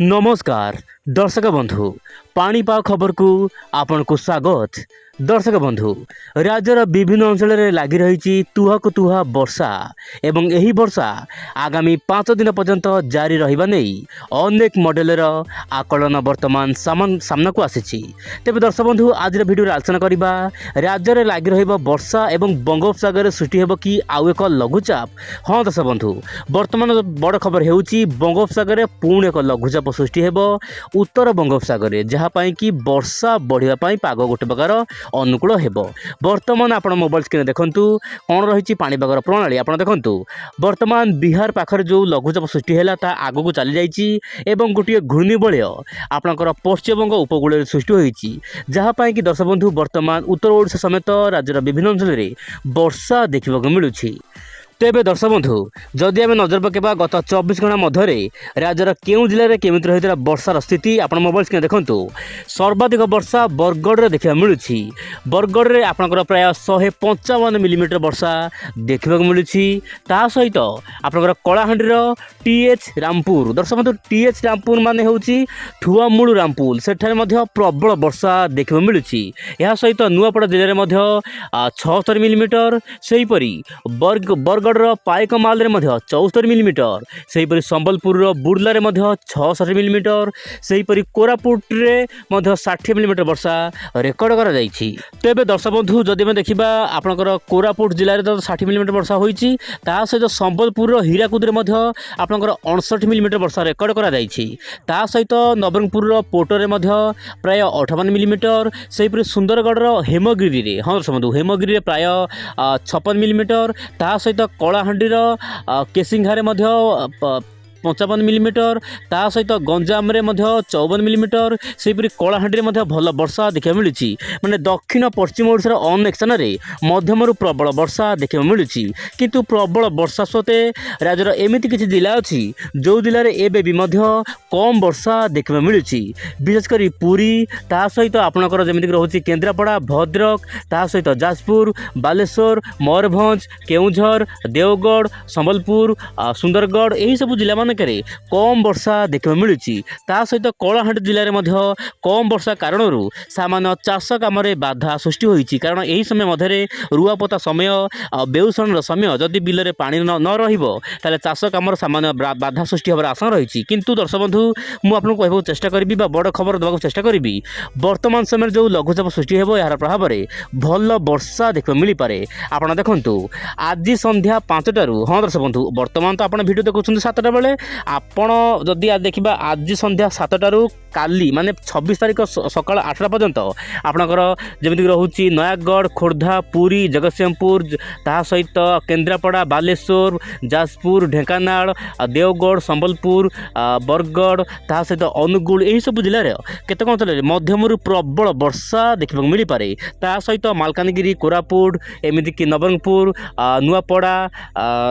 नमस्कार दर्शक बंधु पाणीपाग खबर को आपण को स्वागत। दर्शक बंधु राज्यर विभिन्न अंचल में लगी रही तुहाकु तुहा वर्षा एवं यही वर्षा आगामी 5 दिन पर्यंत जारी रहिबा नहीं अनेक मॉडलर आकलन वर्तमान सामना को आसी। तेबे दर्शक बंधु आज भिडियो आलोचना करबा राज्य में लगी रहिबा वर्षा एवं बंगोपसागर सृष्टि हेबो कि आउ एक लघुचाप। हाँ दर्शक बंधु वर्तमान बड़ खबर हेउची बंगोपसागर पुणी एक लघुचाप सृष्टि हेबो उत्तर बंगोपसागर जहाँपाई कि वर्षा बढ़िया पाग गोटे प्रकार अनुकूल हेबो। वर्तमान आपण मोबाइल स्क्रीन देखंतु कौन रही पाणीपागर प्रणाली आपण देखंतु। वर्तमान बिहार पाखर जो लघुचाप सृष्टि है आग को चली जाइए एवं गोटे घूर्णिबलय आपणकर पश्चिमबंग उपकूल सृष्टि होती जहाँपाई कि दर्शक बंधु वर्तमान उत्तर ओडिशा समेत राज्यर विभिन्न अंचल में वर्षा देखा मिलूँ। तेबे दर्शक बंधु जदि आम नजर पकेबा गत 24 घंटा मध्य राज्यर केउं जिले में केमिति रही वर्षार स्थिति आपण मोबाइल स्क्रीन देखंतु। सर्वाधिक वर्षा बरगढ़ में देखा मिलूँ। बरगढ़ में आपणकर प्राय 155 मिलीमीटर वर्षा देखा मिलूँ। ता सहित आपणकर कलाहांडीर टीएच रामपुर दर्शक बंधु टीएच रामपुर माने होउची ठुआमूल रामपुर सेठारे मध्य प्रबल वर्षा देखा मिलूँ। यह सहित नुआपड़ा जिले में 76 मिलीमीटर सेहीपरि बरगढ़ पाइकमाल 74 मिलीमीटर सेहीपरि संबलपुर बुर्ला 66 मिलीमीटर सेहीपरि कोरापुट रे 60 मिलीमीटर वर्षा रेकर्ड करा जाइछि। तेबे दर्शक बंधु जदि हम देखिबा आपनकर कोरापुट जिले में 60 मिलीमीटर वर्षा होइछि ता सहित संबलपुर हीराकुद रे आपनकर 59 मिलीमीटर वर्षा रेकर्ड करा जाइछि। ता सहित नवरंगपुर पोटरे प्राय 58 मिलीमीटर सेहीपरि सुंदरगढ़ हेमगिरी रे हाँ दर्शक बंधु हेमगिरी रे प्राय 56 मिलीमीटर ता सहित कलाहांडीर केसिंघारे 55 मिलीमीटर ता सहित गंजाम रे 54 मिलीमीटर सेहीपरि कलाहांडी में भल वर्षा देखा मिलूँ। माने दक्षिण पश्चिम ओडिशार अनेक स्थान में मध्यमरु प्रबल वर्षा देखा मिलूँ। किंतु प्रबल वर्षा सत्वे राज्यर एमिति किछि जिला अछि जो जिले में एबे भी कम वर्षा देखा मिलूँ। विशेषकर पुरी ता सहित आपणकर जमीक रोचे केन्द्रापड़ा भद्रक ता सहित जाजपुर बालेश्वर मयूरभंज केउझर देवगढ़ संबलपुर सुंदरगढ़ यही सब जिला कम वर्षा देखा मिलूँ। ता सहित कलाहांडी जिले में कम वर्षा कारण सामान्य चाष कम बाधा सृष्टि होती कारण यही समय मध्य रुआपोता समय बेउषण समय जदि बिल में पानी न रही चाष कम सामान्य बाधा सृष्टि होवर आशंका रही। किंतु दर्शक बंधु मुझे कहूँ चेष्टा करी बड़ खबर देवा चेष्टा करी वर्तमान समय जो लघुचाप सृष्टि हो यार प्रभाव में भल वर्षा देखा मिल पारे। आपड़ देखु आज संध्या 5टारू हाँ दर्शक बंधु वर्तमान तो आप भिडियो देखुं 7टा बेले आपण जदि देखा आज संध्या 7टारू काली माने 26 तारिख सकाल 8टा पर्यंत आपणकर जमीक रोचे नयागढ़ खोर्धा पुरी जगतसिंहपुर ता सहित केन्द्रापड़ा बालेश्वर जाजपुर ढेंकानाल देवगढ़ संबलपुर बरगढ़ ता सहित अनुगुल यही सब जिले में केतक अंचल मध्यमरु प्रबल वर्षा देखा मिल पारे। ता सहित मालकानगिरी कोरापुट एमतीक नवरंगपुर नुआपड़ा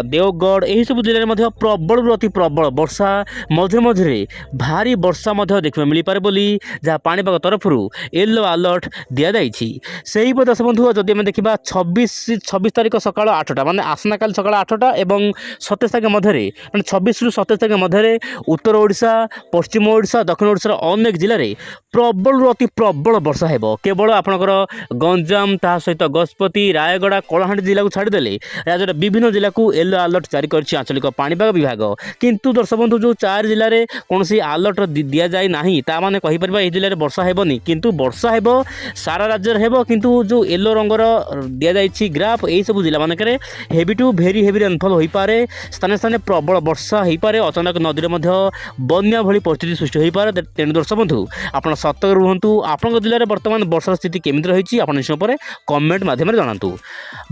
देवगढ़ यही सब जिले में प्रबल अति प्रबल वर्षा मझे मझे भारी वर्षा देखा मिल पारे बोली जहाँ पाणीपाग तरफ येलो अलर्ट दि जाइए। से दर्शक बंधु जदि आम देखा 26 तारिख सकाल 8टा माने आसना काल सकाल 8टा एवं 27 तारिख मध्य माने 26 रु 27 तारिख मध्य उत्तर ओडिशा पश्चिम ओडिशा दक्षिण ओडिशार अनेक जिले में प्रबल अति प्रबल वर्षा हेबो। केवल आपणकर गंजाम ता सहित गजपति रायगड़ा कलाहांडी जिला को छाड़देले राज्यर विभिन्न जिला को येलो अलर्ट जारी कर आंचलिक पाणीपाग विभाग। किंतु दर्शक बंधु जो 4 जिले में कौन अलर्ट दि जाए ना ताने कहीपर यह जिले में वर्षा हेबनी किंतु वर्षा हेबो सारा राज्य हेबो। किंतु जो येलो रंगर दि जाइए ग्राफ यही सब जिला मानक heavy to very heavy rainfall हो पारे स्थाने स्थाने प्रबल वर्षा हो पारे अचानक नदी में बन्या भली परिस्थिति सृष्टि हो पारे। तेणु दर्शक बंधु आप सतर्क रुहतु आपन जिले में वर्तमान वर्षार स्थिति केमिति रही आप कमेंट माध्यम जनातु।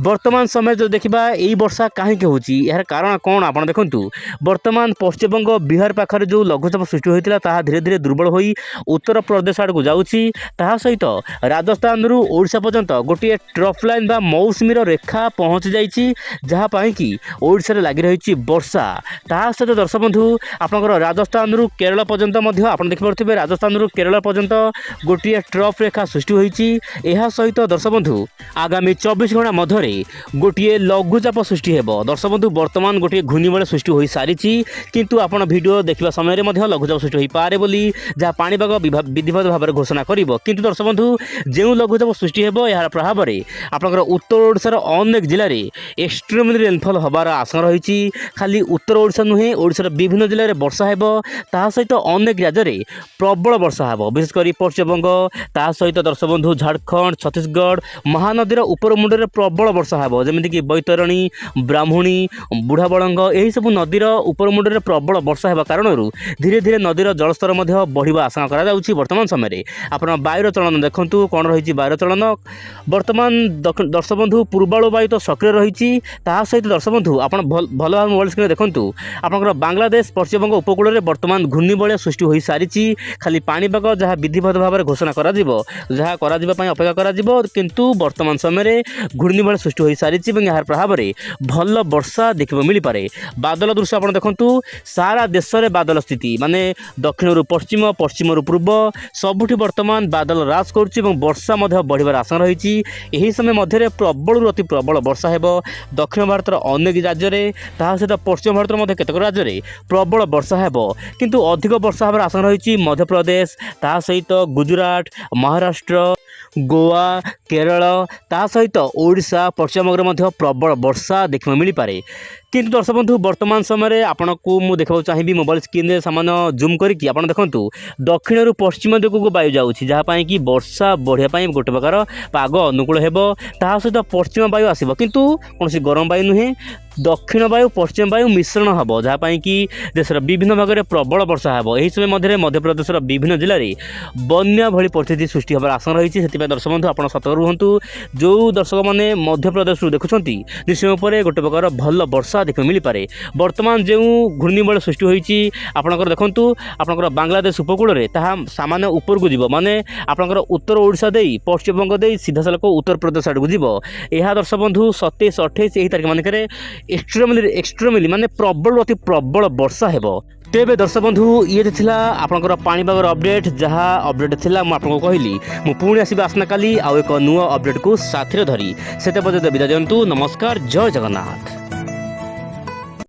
वर्तमान समय जो देखा यही वर्षा कहीं होची यार कारण कौन आप देखु वर्तमान पश्चिमबंग बिहार पाखर जो लघुचाप सृष्टि होता ताहा धीरे धीरे दुर्बल होई उत्तर प्रदेश आड़ को जाऊँगी ताहा सहित राजस्थान रु ओडिशा पर्यंत गोटे ट्रफ लाइन बा मौसुमीर रेखा पहुँची जाइए जहाँपाई कि ओडिशा रे लगी रही वर्षा। ताहा सहित दर्शक बंधु आपंकर राजस्थान रु केरल पर्यंत आप देखिपे राजस्थान रु केरल पर्यंत गोटे ट्रफ रेखा सृष्टि होती। यह सहित दर्शक बंधु आगामी 24 घंटा मध्य गोटे लघुचाप सृष्टि हेब। दर्शक बंधु वर्तमान गोटे घूर्णिबलय सृष्टि हो सारी କିନ୍ତୁ ଆପଣ ଭିଡ଼ିଓ ଦେଖିବା ସମୟରେ ମଧ୍ୟ ଲଘୁଚାପ ସୃଷ୍ଟି ହୋଇପାରେ ବୋଲି ଯାହା ପାଣିପାଗ ବିଧିବଦ୍ଧ ଭାବରେ ଘୋଷଣା କରିବ। କିନ୍ତୁ ଦର୍ଶକ ବନ୍ଧୁ ଯେଉଁ ଲଘୁଚାପ ସୃଷ୍ଟି ହେବ ଏହାର ପ୍ରଭାବରେ ଆପଣଙ୍କର ଉତ୍ତର ଓଡ଼ିଶାର ଅନେକ ଜିଲ୍ଲାରେ ଏକ୍ସଟ୍ରିମଲି ରେନଫଲ୍ ହେବାର ଆଶଙ୍କା ରହିଛି। ଖାଲି ଉତ୍ତର ଓଡ଼ିଶା ନୁହେଁ, ଓଡ଼ିଶାର ବିଭିନ୍ନ ଜିଲ୍ଲାରେ ବର୍ଷା ହେବ, ତାହା ସହିତ ଅନେକ ରାଜ୍ୟରେ ପ୍ରବଳ ବର୍ଷା ହେବ, ବିଶେଷ କରି ପଶ୍ଚିମବଙ୍ଗ, ତାହା ସହିତ ଦର୍ଶକ ବନ୍ଧୁ ଝାଡ଼ଖଣ୍ଡ, ଛତିଶଗଡ଼ ମହାନଦୀର ଉପର ମୁଣ୍ଡରେ ପ୍ରବଳ ବର୍ଷା ହେବ, ଯେମିତିକି ବୈତରଣୀ, ବ୍ରାହ୍ମଣୀ, ବୁଢ଼ାବଳଙ୍ଗ ଏହିସବୁ ନଦୀର ଉପର ମୁଣ୍ଡରେ ପ୍ରବଳ ବର୍ଷା ହେବା କାରଣରୁ ଧୀରେ ଧୀରେ ନଦୀର ଜଳସ୍ତର ମଧ୍ୟ ବଢ଼ିବା ଆଶଙ୍କା କରାଯାଉଛି। ବର୍ତ୍ତମାନ ସମୟରେ ଆପଣ ବାୟୁର ଚଳନ ଦେଖନ୍ତୁ କ'ଣ ରହିଛି। ବାୟୁର ଚଳନ ବର୍ତ୍ତମାନ ଦର୍ଶକ ବନ୍ଧୁ ପୂର୍ବାଳୁ ବାୟୁ ତ ସକ୍ରିୟ ରହିଛି, ତାହା ସହିତ ଦର୍ଶକ ବନ୍ଧୁ ଆପଣ ଭଲ ଭାବେ ମୋବାଇଲ ସ୍କ୍ରିନରେ ଦେଖନ୍ତୁ ଆପଣଙ୍କର ବାଂଲାଦେଶ ପଶ୍ଚିମବଙ୍ଗ ଉପକୂଳରେ ବର୍ତ୍ତମାନ ଘୂର୍ଣ୍ଣିବଳୟ ସୃଷ୍ଟି ହୋଇସାରିଛି। ଖାଲି ପାଣିପାଗ ଯାହା ବିଧିବଦ୍ଧ ଭାବରେ ଘୋଷଣା କରାଯିବ, ଯାହା କରାଯିବା ପାଇଁ ଅପେକ୍ଷା କରାଯିବ, କିନ୍ତୁ ବର୍ତ୍ତମାନ ସମୟରେ ଘୂର୍ଣ୍ଣିବଳୟ ସୃଷ୍ଟି ହୋଇସାରିଛି ଏବଂ ଏହାର ପ୍ରଭାବରେ ଭଲ ବର୍ଷା ଦେଖିବାକୁ ମିଳିପାରେ। ବାଦଲ ଦୃଶ୍ୟ ଆପଣ ଦେଖନ୍ତୁ, ସାରା ଦେଶରେ ବାଦଲ ସ୍ଥିତି, ମାନେ ଦକ୍ଷିଣରୁ ପଶ୍ଚିମ, ପଶ୍ଚିମରୁ ପୂର୍ବ ସବୁଠି ବର୍ତ୍ତମାନ ବାଦଲ ହ୍ରାସ କରୁଛି ଏବଂ ବର୍ଷା ମଧ୍ୟ ବଢ଼ିବାର ଆଶଙ୍କା ରହିଛି। ଏହି ସମୟ ମଧ୍ୟରେ ପ୍ରବଳରୁ ଅତି ପ୍ରବଳ ବର୍ଷା ହେବ ଦକ୍ଷିଣ ଭାରତର ଅନେକ ରାଜ୍ୟରେ, ତାହା ସହିତ ପଶ୍ଚିମ ଭାରତର ମଧ୍ୟ କେତେକ ରାଜ୍ୟରେ ପ୍ରବଳ ବର୍ଷା ହେବ। କିନ୍ତୁ ଅଧିକ ବର୍ଷା ହେବାର ଆଶଙ୍କା ରହିଛି ମଧ୍ୟପ୍ରଦେଶ, ତାହା ସହିତ ଗୁଜୁରାଟ, ମହାରାଷ୍ଟ୍ର, ଗୋଆ, କେରଳ, ତା ସହିତ ଓଡ଼ିଶା ପଶ୍ଚିମବଙ୍ଗରେ ମଧ୍ୟ ପ୍ରବଳ ବର୍ଷା ଦେଖିବାକୁ ମିଳିପାରେ। କିନ୍ତୁ ଦର୍ଶକ ବନ୍ଧୁ ବର୍ତ୍ତମାନ ସମୟରେ ଆପଣଙ୍କୁ ମୁଁ ଦେଖିବାକୁ ଚାହିଁବି ମୋବାଇଲ ସ୍କ୍ରିନରେ ସାମାନ୍ୟ ଜୁମ୍ କରିକି ଆପଣ ଦେଖନ୍ତୁ ଦକ୍ଷିଣରୁ ପଶ୍ଚିମ ଦିଗକୁ ବାୟୁ ଯାଉଛି, ଯାହା ପାଇଁ କି ବର୍ଷା ବଢ଼ିବା ପାଇଁ ଗୋଟେ ପ୍ରକାର ପାଗ ଅନୁକୂଳ ହେବ। ତାହା ସହିତ ପଶ୍ଚିମ ବାୟୁ ଆସିବ, କିନ୍ତୁ କୌଣସି ଗରମ ବାୟୁ ନୁହେଁ, ଦକ୍ଷିଣ ବାୟୁ ପଶ୍ଚିମ ବାୟୁ ମିଶ୍ରଣ ହେବ, ଯାହା ପାଇଁ କି ଦେଶର ବିଭିନ୍ନ ଭାଗରେ ପ୍ରବଳ ବର୍ଷା ହେବ। ଏହି ସମୟ ମଧ୍ୟରେ ମଧ୍ୟପ୍ରଦେଶର ବିଭିନ୍ନ ଜିଲ୍ଲାରେ ବନ୍ୟା ଭଳି ପରିସ୍ଥିତି ସୃଷ୍ଟି ହେବାର ଆଶଙ୍କା ରହିଛି। ସେଥିପାଇଁ ଦର୍ଶକ ବନ୍ଧୁ ଆପଣ ସତର୍କ ରୁହନ୍ତୁ। ଯେଉଁ ଦର୍ଶକମାନେ ମଧ୍ୟପ୍ରଦେଶରୁ ଦେଖୁଛନ୍ତି ନିଶ୍ଚୟ ଉପରେ ଗୋଟେ ପ୍ରକାର ଭଲ ବର୍ଷା ଦେଖିବାକୁ ମିଳିପାରେ। ବର୍ତ୍ତମାନ ଯେଉଁ ଘୂର୍ଣ୍ଣିବଳୟ ସୃଷ୍ଟି ହୋଇଛି ଆପଣଙ୍କର ଦେଖନ୍ତୁ ଆପଣଙ୍କର ବାଂଲାଦେଶ ଉପକୂଳରେ ତାହା ସାମାନ୍ୟ ଉପରକୁ ଯିବ, ମାନେ ଆପଣଙ୍କର ଉତ୍ତର ଓଡ଼ିଶା ଦେଇ ପଶ୍ଚିମବଙ୍ଗ ଦେଇ ସିଧାସଳଖ ଉତ୍ତରପ୍ରଦେଶ ଆଡ଼କୁ ଯିବ। ଏହା ଦର୍ଶକ ବନ୍ଧୁ 27, 28 ଏହି ତାରିଖ ମାନଙ୍କରେ ଏକ୍ସଟ୍ରିମଲି ମାନେ ପ୍ରବଳ ଅତି ପ୍ରବଳ ବର୍ଷା ହେବ। ତେବେ ଦର୍ଶକ ବନ୍ଧୁ ଇଏ ଥିଲା ଆପଣଙ୍କର ପାଣିପାଗର ଅପଡେଟ୍। ଯାହା ଅପଡେଟ୍ ଥିଲା ମୁଁ ଆପଣଙ୍କୁ କହିଲି, ମୁଁ ପୁଣି ଆସିବି ଆସନ୍ତାକାଲି ଆଉ ଏକ ନୂଆ ଅପଡେଟ୍କୁ ସାଥିରେ ଧରି। ସେତେ ପର୍ଯ୍ୟନ୍ତ ବିଦାୟ ଦିଅନ୍ତୁ। ନମସ୍କାର, ଜୟ ଜଗନ୍ନାଥ।